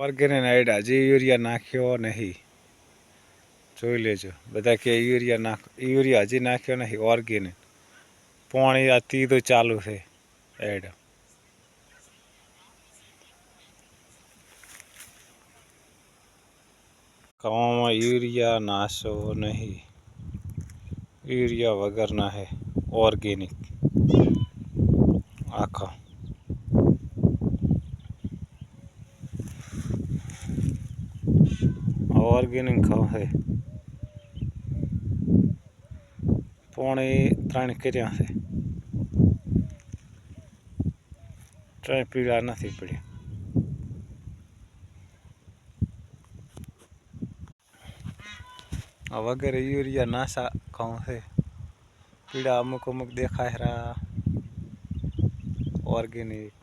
Organic આઈડા હજી urea નાખ્યો નહીં. જોઈ લેજો બધા કે યુરિયા હજી નાખ્યો નહીં. ઓર્ગેનિક પાણી આ તીધું ચાલુ છે. એડ કવામાં યુરિયા નાશો નહીં. યુરિયા વગરના હે ઓર્ગેનિક આખા. ઓર્ગેનિક ખાવ છે. પાણી 3 કર્યા છે. 3 પીળા નથી પડ્યા. આ વગેરે યુરિયા નાસા ખાવ છે. પીળા અમુક દેખાય રા ઓર્ગેનિક.